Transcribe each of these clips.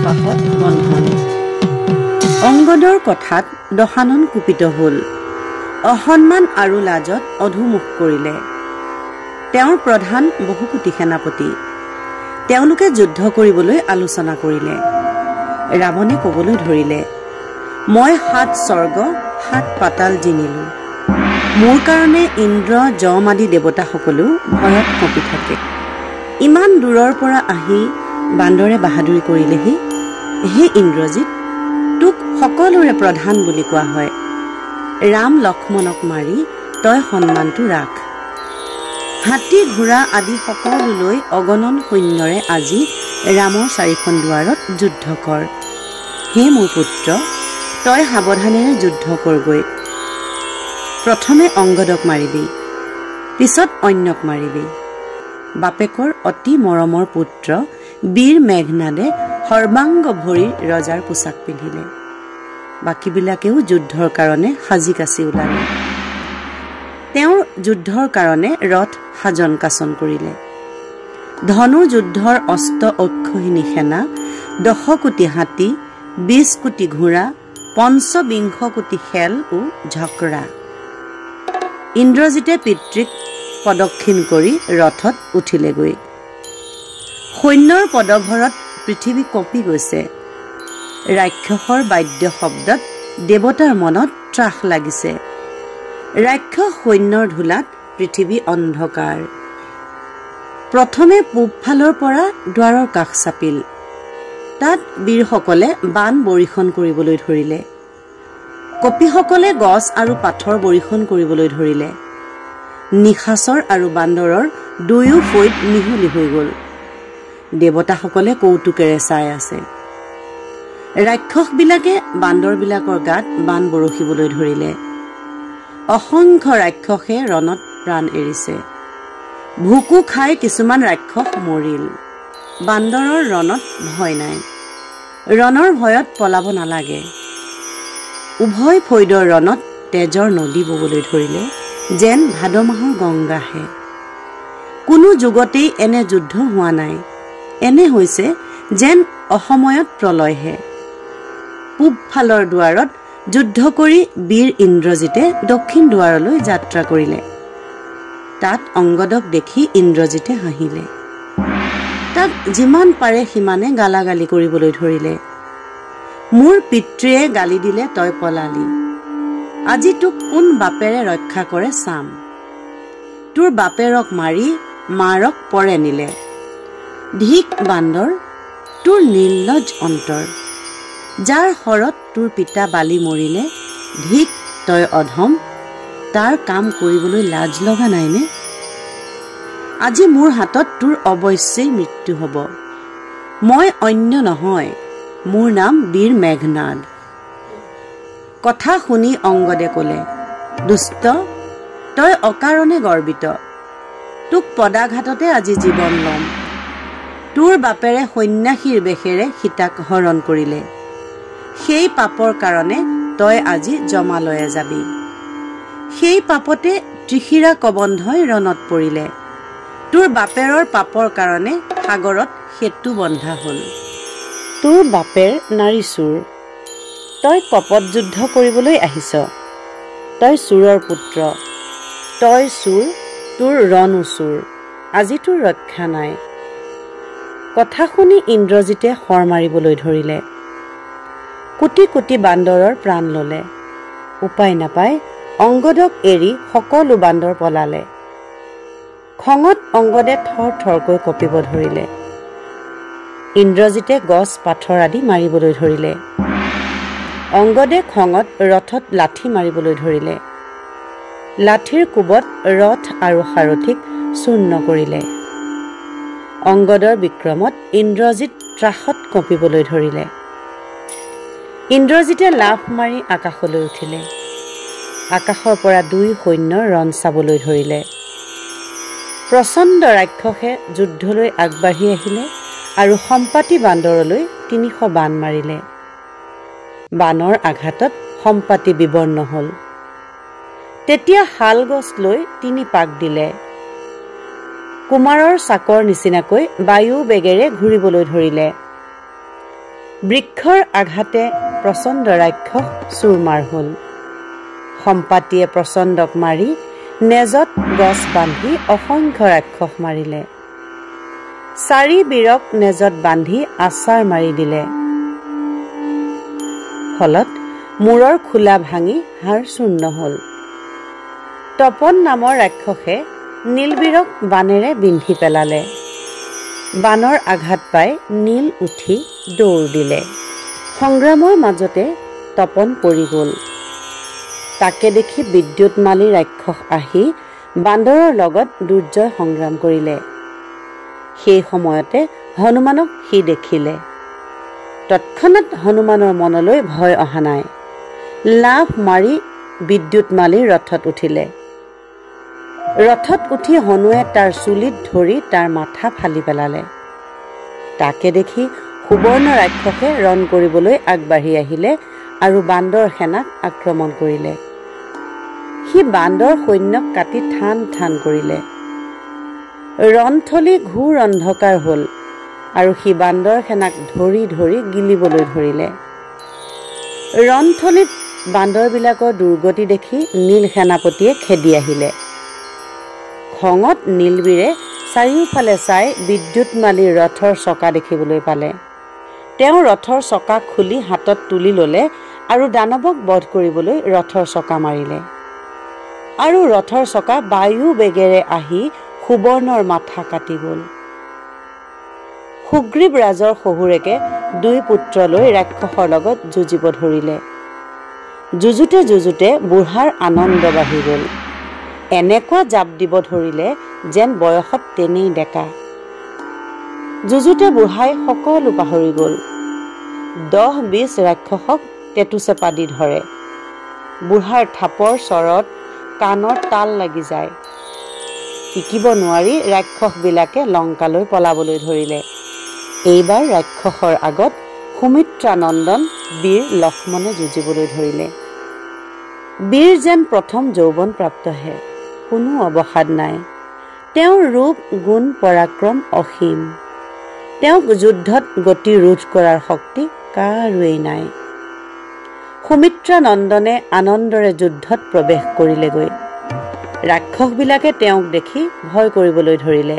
পাশত বন্ধন। অংগদৰ কথাত দশানন কুপিত হ'ল। অসন্মান আৰু লাজত অধোমুখ কৰিলে। তেওঁৰ প্ৰধান বহুকোটি সেনাপতি। তেওঁলোকে যুদ্ধ কৰিবলৈ আলোচনা কৰিলে। ৰাৱণে ক'বলৈ ধৰিলে, মই 7 স্বৰ্গ 7 পাতাল জিনিলো। মোৰ কাৰণে ইন্দ্ৰ যম আদি দেৱতাসকলো ভয়ত কঁপি থাকে। ইমান দূৰৰ পৰা আহি বান্দৰে বাহাদুৰি কৰিলেহি। হে ইন্দ্ৰজিৎ, তোক সকলোৰে প্ৰধান বুলি কোৱা হয়। ৰাম লক্ষ্মণক মাৰি তই সন্মানটো ৰাখ। হাতী ঘোঁৰা আদি সকলোলৈ অগণন সৈন্যৰে আজি ৰামৰ 4খন দুৱাৰত যুদ্ধ কৰ। হে মোৰ পুত্ৰ, তই সাৱধানেৰে যুদ্ধ কৰগৈ। প্ৰথমে অংগদক মাৰিবি, পিছত অন্যক মাৰিবি। বাপেকৰ অতি মৰমৰ পুত্ৰ বীৰ মেঘনাদে সৰ্বাংগ ভৰি ৰজাৰ পোছাক পিন্ধিলে। বাকীবিলাকেও যুদ্ধৰ কাৰণে সাজি কাচি ওলালে। তেওঁৰ যুদ্ধৰ কাৰণে ৰথ সাজন কাচন কৰিলে। ধনু যুদ্ধৰ অস্ত অক্ষহিনী সেনা, 10 কোটি হাতী, 20 কোটি ঘোঁৰা, 25 কোটি খেল ও ঝকৰা। ইন্দ্ৰজিতে পিতৃক প্ৰদক্ষিণ কৰি ৰথত উঠিলেগৈ। সৈন্যৰ পদভৰত পৃথিৱী কঁপি গৈছে। ৰাক্ষসৰ বাদ্য শব্দত দেৱতাৰ মনত ত্ৰাস লাগিছে। ৰাক্ষস সৈন্যৰ ধূলাত পৃথিৱী অন্ধকাৰ। প্ৰথমে পূব ফালৰ পৰা দুৱাৰৰ কাষ চাপিল। তাত বীৰসকলে বাণ বৰিষণ কৰিবলৈ ধৰিলে। কপিসকলে গছ আৰু পাথৰ বৰিষণ কৰিবলৈ ধৰিলে। নিশাচৰ আৰু বান্দৰৰ দুয়ো ফৈদ মিহলি হৈ গ'ল। দেৱতাসকলে কৌতুকেৰে চাই আছে। ৰাক্ষসবিলাকে বান্দৰবিলাকৰ গাত বাণ বৰষিবলৈ ধৰিলে। অসংখ্য ৰাক্ষসে ৰণত প্ৰাণ এৰিছে। ভোকো খাই কিছুমান ৰাক্ষস মৰিল। বান্দৰৰ ৰণত ভয় নাই। ৰণৰ ভয়ত পলাব নালাগে। উভয় ফৈদৰ ৰণত তেজৰ নদী ববলৈ ধৰিলে, যেন ভাদ মাহৰ গংগাহে। কোনো যুগতেই এনে যুদ্ধ হোৱা নাই। এনে হৈছে যেন অসময়ত প্ৰলয়হে। পূব ফালৰ দুৱাৰত যুদ্ধ কৰি বীৰ ইন্দ্ৰজিতে দক্ষিণ দুৱাৰলৈ যাত্ৰা কৰিলে। তাত অংগদক দেখি ইন্দ্ৰজিতে হাঁহিলে। তাক যিমান পাৰে সিমানে গালাগালি কৰিবলৈ ধৰিলে। মোৰ পিতৃয়ে গালি দিলে তই পলালি। আজি তোক কোন বাপেৰে ৰক্ষা কৰে চাম। তোৰ বাপেৰক মাৰি মাৰক পৰে নিলে। ধিক বান্দৰ, তোৰ নিৰ্লজ্জ অন্তৰ। যাৰ শৰত তোৰ পিতা বালি মৰিলে, ধিক তই অধম, তাৰ কাম কৰিবলৈ লাজ লগা নাইনে? আজি মোৰ হাতত তোৰ অৱশ্যেই মৃত্যু হ'ব। মই অন্য নহয়, মোৰ নাম বীৰ মেঘনাদ। কথা শুনি অংগদে ক'লে, দুষ্ট, তই অকাৰণে গৰ্বিত। তোক পদাঘাততে আজি জীৱন ল'ম। তোৰ বাপেৰে সন্ন্যাসীৰ বেশেৰে সীতাক হৰণ কৰিলে। সেই পাপৰ কাৰণে তই আজি যমালয়ে যাবি। সেই পাপতে ত্ৰিশিৰা কবন্ধই ৰণত পৰিলে। তোৰ বাপেৰৰ পাপৰ কাৰণে সাগৰত সেতু বন্ধা হ'ল। তোৰ বাপেৰ নাৰী চোৰ। তই কপট যুদ্ধ কৰিবলৈ আহিছ। তই চোৰৰ পুত্ৰ। তই চোৰ, তোৰ ৰণো চোৰ। আজি তোৰ ৰক্ষা নাই। কথা শুনি ইন্দ্ৰজিতে শৰ মাৰিবলৈ ধৰিলে। কোটি কোটি বান্দৰৰ প্ৰাণ ললে। উপায় নাপাই অংগদক এৰি সকলো বান্দৰ পলালে। খঙত অংগদে থৰ থৰকৈ কঁপিব ধৰিলে। ইন্দ্ৰজিতে গছ পাথৰ আদি মাৰিবলৈ ধৰিলে। অংগদে খঙত ৰথত লাঠি মাৰিবলৈ ধৰিলে। লাঠিৰ কোবত ৰথ আৰু সাৰথিক চূৰ্ণ কৰিলে। অংগদৰ বিক্ৰমত ইন্দ্ৰজিৎ ত্ৰাসত কঁপিবলৈ ধৰিলে। ইন্দ্ৰজিতে লাফ মাৰি আকাশলৈ উঠিলে। আকাশৰ পৰা 2 সৈন্যৰ ৰণ চাবলৈ ধৰিলে। প্ৰচণ্ড ৰাক্ষসে যুদ্ধলৈ আগবাঢ়ি আহিলে আৰু সম্পাতি বান্দৰলৈ 300 বাণ মাৰিলে। বাণৰ আঘাতত সম্পাতি বিবৰ্ণ হ'ল। তেতিয়া শাল গছ লৈ 3 পাক দিলে। কুমাৰৰ চাকৰ নিচিনাকৈ বায়ু বেগেৰে ঘূৰিবলৈ ধৰিলে। বৃক্ষৰ আঘাতে প্ৰচণ্ড ৰাক্ষস চুৰমাৰ হ'ল। সম্পাতিয়ে প্ৰচণ্ডক মাৰি নেজত গছ বান্ধি অসংখ্য ৰাক্ষস মাৰিলে। 4 বীৰক নেজত বান্ধি আচাৰ মাৰি দিলে। ফলত মূৰৰ খোলা ভাঙি হাড় চূৰ্ণ হ'ল। তপন নামৰ ৰাক্ষসে নীলবীৰক বানেৰে বিন্ধি পেলালে। বানৰ আঘাত পাই নীল উঠি দৌৰ দিলে। সংগ্ৰামৰ মাজতে তপন পৰি গ'ল। তাকে দেখি বিদ্যুৎমালী ৰাক্ষস আহি বান্দৰৰ লগত দুৰ্জয় সংগ্ৰাম কৰিলে। সেই সময়তে হনুমানক সি দেখিলে। তৎক্ষণাৎ হনুমানৰ মনলৈ ভয় অহা নাই। লাভ মাৰি বিদ্যুৎমালীৰ ৰথত উঠিলে। ৰথত উঠি হনুৱে তাৰ চুলিত ধৰি তাৰ মাথা ফালি পেলালে। তাকে দেখি সুবৰ্ণ ৰাক্ষসে ৰণ কৰিবলৈ আগবাঢ়ি আহিলে আৰু বান্দৰ সেনাক আক্ৰমণ কৰিলে। সি বান্দৰ সৈন্যক কাটি ঠান ঠান কৰিলে। ৰণথলী ঘোৰ অন্ধকাৰ হ'ল আৰু সি বান্দৰ সেনাক ধৰি ধৰি গিলিবলৈ ধৰিলে। ৰণথলীত বান্দৰবিলাকৰ দুৰ্গতি দেখি নীল সেনাপতিয়ে খেদি আহিলে। খঙত নীলবীৰে চাৰিওফালে চাই বিদ্যুৎমালীৰ ৰথৰ চকা দেখিবলৈ পালে। তেওঁ ৰথৰ চকা খুলি হাতত তুলি ল'লে আৰু দানৱক বধ কৰিবলৈ ৰথৰ চকা মাৰিলে। আৰু ৰথৰ চকা বায়ু বেগেৰে আহি সুবৰ্ণৰ মাথা কাটি গ'ল। সুগ্ৰীৱ ৰাজৰ শহুৰেকে 2 পুত্ৰ লৈ ৰাক্ষসৰ লগত যুঁজিব ধৰিলে। যুঁজোতে যুঁজোতে বুঢ়াৰ আনন্দ বাঢ়ি গ'ল। এনেকুৱা জাপ দিব ধৰিলে যেন বয়সত তেনেই ডেকা। যুঁজোতে বুঢ়াই সকলো পাহৰি গ'ল। 10-20 ৰাক্ষসক টেটুচেপা দি ধৰে। বুঢ়াৰ থাপৰ চৰত কাণৰ তাল লাগি যায়। টিকিব নোৱাৰি ৰাক্ষসবিলাকে লংকালৈ পলাবলৈ ধৰিলে। এইবাৰ ৰাক্ষসৰ আগত সুমিত্ৰানন্দন বীৰ লক্ষ্মণে যুঁজিবলৈ ধৰিলে। বীৰ যেন প্ৰথম যৌৱন প্ৰাপ্তহে, কোনো অৱসাদ নাই। তেওঁৰ ৰূপ গুণ পৰাক্ৰম অসীম। তেওঁক যুদ্ধত গতি ৰোধ কৰাৰ শক্তি কাৰোৱেই নাই। সুমিত্ৰানন্দনে আনন্দৰে যুদ্ধত প্ৰৱেশ কৰিলেগৈ। ৰাক্ষসবিলাকে তেওঁক দেখি ভয় কৰিবলৈ ধৰিলে।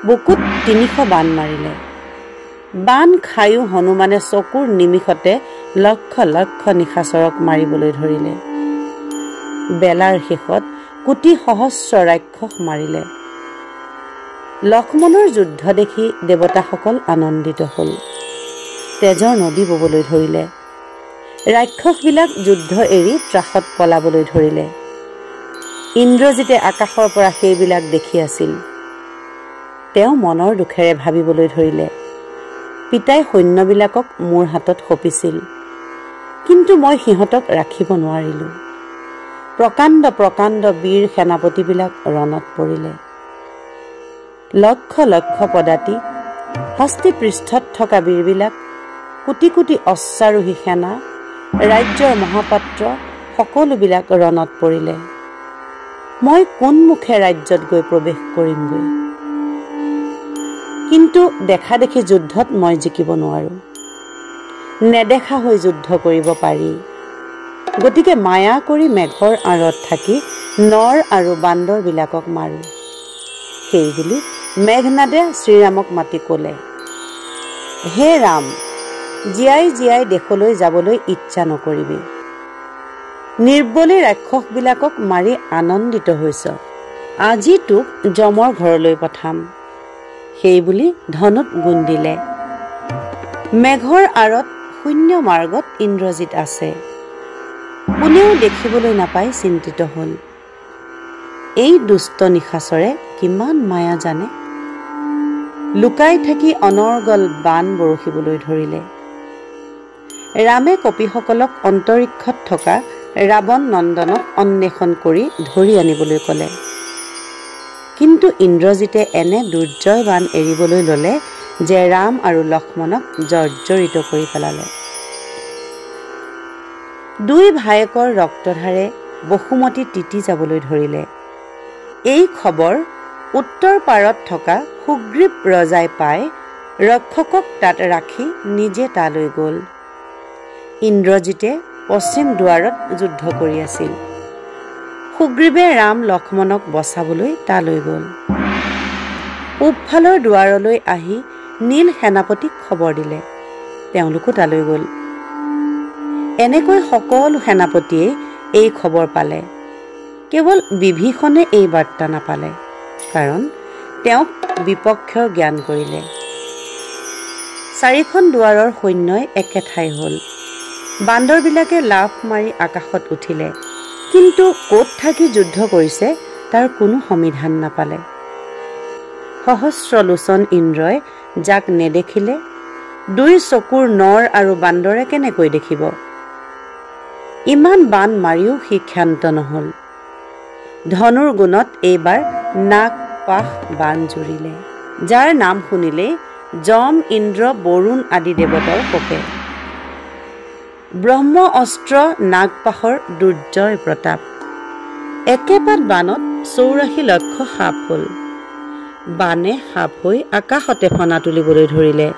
বুকুত 300 বাণ মাৰিলে। বাণ খায়ো হনুমানে চকুৰ নিমিষতে লক্ষ লক্ষ নিশাচৰক মাৰিবলৈ ধৰিলে। বেলাৰ শেষত কোটি সহস্ৰ ৰাক্ষস মাৰিলে। লক্ষ্মণৰ যুদ্ধ দেখি দেৱতাসকল আনন্দিত হ'ল। তেজৰ নদী ববলৈ ধৰিলে। ৰাক্ষসবিলাক যুদ্ধ এৰি ত্ৰাসত পলাবলৈ ধৰিলে। ইন্দ্ৰজিতে আকাশৰ পৰা সেইবিলাক দেখি আছিল। তেওঁ মনৰ দুখেৰে ভাবিবলৈ ধৰিলে, পিতাই সৈন্যবিলাকক মোৰ হাতত সঁপিছিল, কিন্তু মই সিহঁতক ৰাখিব নোৱাৰিলোঁ। প্ৰকাণ্ড প্ৰকাণ্ড বীৰ সেনাপতিবিলাক ৰণত পৰিলে। লক্ষ লক্ষ পদাতি, হস্তি পৃষ্ঠত থকা বীৰবিলাক, কোটি কোটি অশ্বাৰোহী সেনা, ৰাজ্যৰ মহাপাত্ৰ সকলোবিলাক ৰণত পৰিলে। মই কোনমুখে ৰাজ্যত গৈ প্ৰৱেশ কৰিমগৈ? কিন্তু দেখা দেখি যুদ্ধত মই জিকিব নোৱাৰোঁ। নেদেখা হৈ যুদ্ধ কৰিব পাৰি। গতিকে মায়া কৰি মেঘৰ আঁৰত থাকি নৰ আৰু বান্দৰবিলাকক মাৰোঁ। সেইবুলি মেঘনাদে শ্ৰীৰামক মাতি ক'লে, হে ৰাম, জীয়াই জীয়াই দেশলৈ যাবলৈ ইচ্ছা নকৰিবি। নিৰ্বলী ৰাক্ষসবিলাকক মাৰি আনন্দিত হৈছ। আজি তোক যমৰ ঘৰলৈ পঠাম। সেইবুলি ধনুত গুন্দিলে। মেঘৰ আঁৰত শূন্য মাৰ্গত ইন্দ্ৰজিৎ আছে। কোনেও দেখিবলৈ নাপাই চিন্তিত হ'ল। এই দুষ্ট নিশাচৰে কিমান মায়া জানে। লুকাই থাকি অনৰ্গল বাণ বৰষিবলৈ ধৰিলে। ৰামে কপিসকলক অন্তৰিক্ষত থকা ৰাৱণ নন্দনক অন্বেষণ কৰি ধৰি আনিবলৈ ক'লে। কিন্তু ইন্দ্ৰজিতে এনে দুৰ্জয় বাণ এৰিবলৈ ল'লে যে ৰাম আৰু লক্ষ্মণক জৰ্জৰিত কৰি পেলালে। 2 ভায়েকৰ ৰক্তধাৰে বসুমতী তিতি যাবলৈ ধৰিলে। এই খবৰ উত্তৰ পাৰত থকা সুগ্ৰীৱ ৰজাই পাই ৰক্ষকক তাত ৰাখি নিজে তালৈ গ'ল। ইন্দ্ৰজিতে পশ্চিম দুৱাৰত যুদ্ধ কৰি আছিল। সুগ্ৰীৱে ৰাম লক্ষ্মণক বচাবলৈ তালৈ গ'ল। পূবফালৰ দুৱাৰলৈ আহি নীল সেনাপতিক খবৰ দিলে। তেওঁলোকো তালৈ গ'ল। এনেকৈ সকলো সেনাপতিয়ে এই খবৰ পালে। কেৱল বিভীষণে এই বাৰ্তা নাপালে, কাৰণ তেওঁক বিপক্ষৰ জ্ঞান কৰিলে। চাৰিখন দুৱাৰৰ সৈন্যই একে ঠাই হ'ল। বান্দৰবিলাকে লাফ মাৰি আকাশত উঠিলে, কিন্তু ক'ত থাকি যুদ্ধ কৰিছে তাৰ কোনো সমিধান নাপালে। সহস্ৰলোচন ইন্দ্ৰই যাক নেদেখিলে, দুই চকুৰ নৰ আৰু বান্দৰে কেনেকৈ দেখিব? ইমান বান মাৰিও সি ক্ষান্ত নহ'ল। ধনুৰ গুণত এইবাৰ নাগ পাশ বান জুৰিলে, যাৰ নাম শুনিলেই যম, ইন্দ্ৰ, বৰুণ আদি দেৱতাও কঁপে। ব্ৰহ্ম অস্ত্ৰ নাগপাশৰ দুৰ্জয় প্ৰতাপ। একেপাত বানত 84 লক্ষ সাপ হ'ল। বানে সাপ হৈ আকাশতে ফনা তুলিবলৈ ধৰিলে।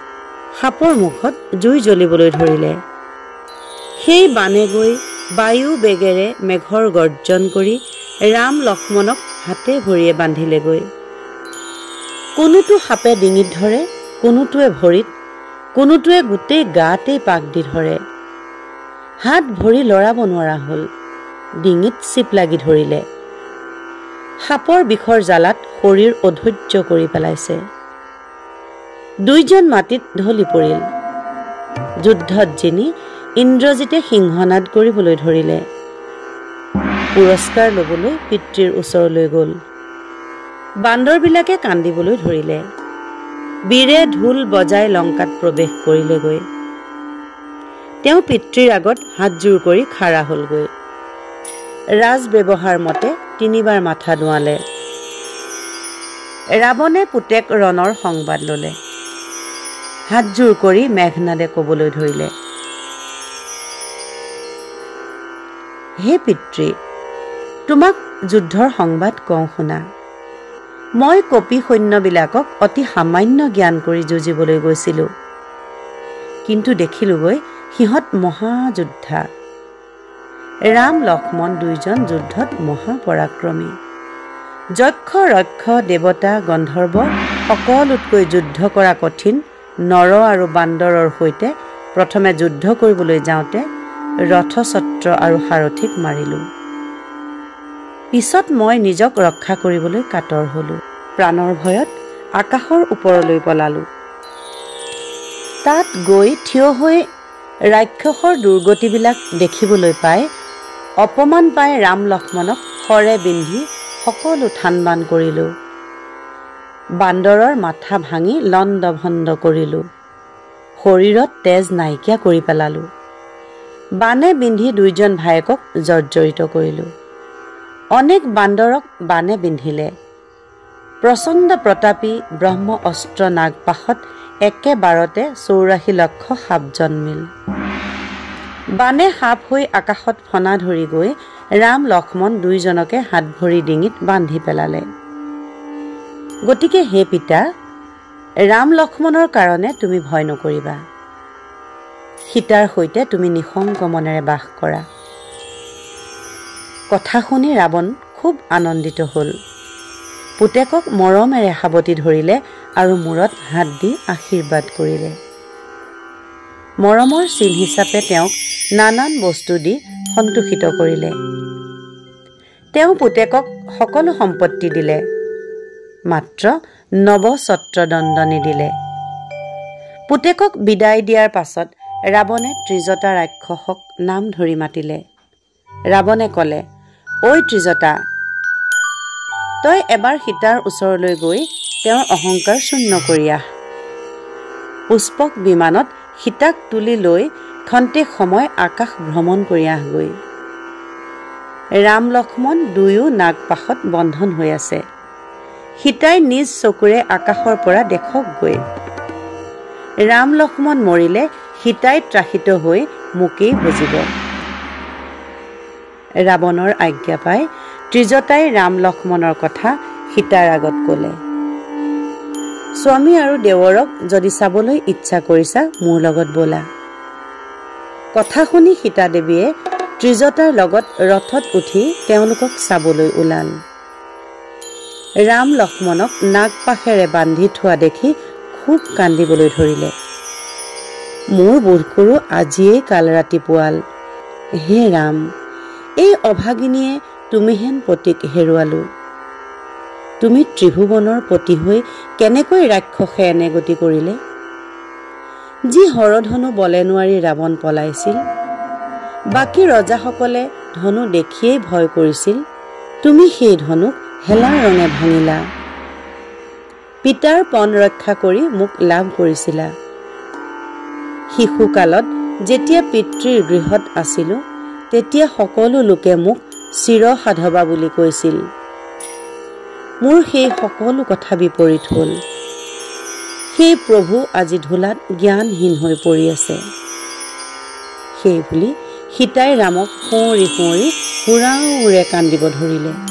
সাপৰ মুখত জুই জ্বলিবলৈ ধৰিলে। সেই বানে গৈ বায়ু বেগেৰে মেঘৰ গৰ্জন কৰি ৰাম লক্ষ্মণক হাতে ভৰিয়ে বান্ধিলেগৈ। কোনোটো সাপে ডিঙিত ধৰে, কোনোটোৱে ভৰিত, কোনোটোৱে গোটেই গাতেই পাক দি ধৰে। হাত ভৰি লৰাব নোৱাৰা হ'ল, ডিঙিত চিপ লাগি ধৰিলে। সাপৰ বিষৰ জ্বালাত শৰীৰ অধৈৰ্য কৰি পেলাইছে। দুইজন মাটিত ঢলি পৰিল। যুদ্ধত জিনি ইন্দ্ৰজিতে সিংহনাদ কৰিবলৈ ধৰিলে। পুৰস্কাৰ ল'বলৈ পিতৃৰ ওচৰলৈ গ'ল। বান্দৰবিলাকে কান্দিবলৈ ধৰিলে। বীৰে ঢোল বজাই লংকাত প্ৰৱেশ কৰিলেগৈ। তেওঁ পিতৃৰ আগত হাতজোৰ কৰি খাৰা হ'লগৈ। ৰাজ ব্যৱহাৰ মতে 3 বাৰ মাথা দোৱালে। ৰাৱণে পুতেক ৰণৰ সংবাদ ল'লে। হাতজোৰ কৰি মেঘনাদে ক'বলৈ ধৰিলে, হে পিতৃ, তোমাক যুদ্ধৰ সংবাদ কওঁ শুনা। মই কপি সৈন্যবিলাকক অতি সামান্য জ্ঞান কৰি যুঁজিবলৈ গৈছিলোঁ, কিন্তু দেখিলোগৈ সিহঁত মহাযোদ্ধা। ৰাম লক্ষ্মণ দুইজন যুদ্ধত মহাপৰাক্ৰমী। যক্ষ ৰক্ষ দেৱতা গন্ধৰ্ব সকলোতকৈ যুদ্ধ কৰা কঠিন নৰ আৰু বান্দৰৰ সৈতে প্ৰথমে যুদ্ধ কৰিবলৈ যাওঁতে ৰথছত্ৰ আৰু সাৰথিক মাৰিলোঁ। পিছত মই নিজক ৰক্ষা কৰিবলৈ কাতৰ হ'লোঁ। প্ৰাণৰ ভয়ত আকাশৰ ওপৰলৈ পলালোঁ। তাত গৈ থিয় হৈ ৰাক্ষসৰ দুৰ্গতিবিলাক দেখিবলৈ পাই অপমান পাই ৰাম লক্ষ্মণক শৰে বিন্ধি সকলো থান বান কৰিলোঁ। বান্দৰৰ মাথা ভাঙি লণ্ড ভণ্ড কৰিলোঁ। শৰীৰত তেজ নাইকিয়া কৰি পেলালোঁ। বানে বিন্ধি দুইজন ভায়েকক জৰ্জৰিত কৰিলোঁ। অনেক বান্দৰক বানে বিন্ধিলে। প্ৰচণ্ড প্ৰতাপী ব্ৰহ্ম অস্ত্ৰ নাগপাশত একেবাৰতে 84 লক্ষ সাপ জন্মিল। বানে সাপ হৈ আকাশত ফনা ধৰি গৈ ৰাম লক্ষ্মণ দুইজনকে হাত ভৰি ডিঙিত বান্ধি পেলালে। গতিকে হে পিতা, ৰাম লক্ষ্মণৰ কাৰণে তুমি ভয় নকৰিবা। সীতাৰ সৈতে তুমি নিশংক মনেৰে বাস কৰা। কথা শুনি ৰাৱণ খুব আনন্দিত হ'ল। পুতেকক মৰমেৰে সাৱটি ধৰিলে আৰু মূৰত হাত দি আশীৰ্বাদ কৰিলে। মৰমৰ চিন হিচাপে তেওঁক নানান বস্তু দি সন্তোষিত কৰিলে। তেওঁ পুতেকক সকলো সম্পত্তি দিলে, মাত্ৰ নৱছত্ৰদণ্ড নিদিলে। পুতেকক বিদায় দিয়াৰ পাছত ৰাৱণে ত্ৰিজটা ৰাক্ষসক নাম ধৰি মাতিলে। ৰাৱণে ক'লে, ঐ ত্ৰিজটা, তই এবাৰ সীতাৰ ওচৰলৈ গৈ তেওঁৰ অহংকাৰ শূন্য কৰি আহ। পুষ্পক বিমানত সীতাক তুলি লৈ ক্ষন্তেক সময় আকাশ ভ্ৰমণ কৰি আহগৈ। ৰাম লক্ষ্মণ দুয়ো নাগপাশত বন্ধন হৈ আছে। সীতাই নিজ চকুৰে আকাশৰ পৰা দেখকগৈ। ৰাম লক্ষ্মণ মৰিলে সীতাই ত্ৰাসিত হৈ মোকেই ভজিব। ৰাৱণৰ আজ্ঞা পাই ত্ৰিজটাই ৰাম লক্ষ্মণৰ কথা সীতাৰ আগত ক'লে। স্বামী আৰু দেৱৰক যদি চাবলৈ ইচ্ছা কৰিছা মোৰ লগত ব'লা। কথা শুনি সীতা দেৱীয়ে ত্ৰিজটাৰ লগত ৰথত উঠি তেওঁলোকক চাবলৈ ওলাল। ৰাম লক্ষ্মণক নাগপাশেৰে বান্ধি থোৱা দেখি খুব কান্দিবলৈ ধৰিলে। মোৰ বোধ কৰোঁ আজিয়েই কাল ৰাতিপুৱাল। হে ৰাম, এই অভাগিনীয়ে তুমিহেন পতিক হেৰুৱালো। তুমি ত্ৰিভুৱনৰ পতি হৈ কেনেকৈ ৰাক্ষসে এনে গতি কৰিলে? যি হৰধনু বলে নোৱাৰি ৰাৱণ পলাইছিল, বাকী ৰজাসকলে ধনু দেখিয়েই ভয় কৰিছিল, তুমি সেই ধনুক হেলাৰ ৰঙে ভাঙিলা। পিতাৰ পণ ৰক্ষা কৰি মোক লাভ কৰিছিলা। শিশুকালত যেতিয়া পিতৃৰ গৃহত আছিলোঁ, তেতিয়া সকলো লোকে মোক চিৰ সাধৱা বুলি কৈছিল। মোৰ সেই সকলো কথা বিপৰীত হ'ল। সেই প্ৰভু আজি ধূলাত জ্ঞানহীন হৈ পৰি আছে। সেই বুলি সীতাই ৰামক সুঁৱৰি সুঁৱৰি হুৰাওৰে কান্দিব ধৰিলে।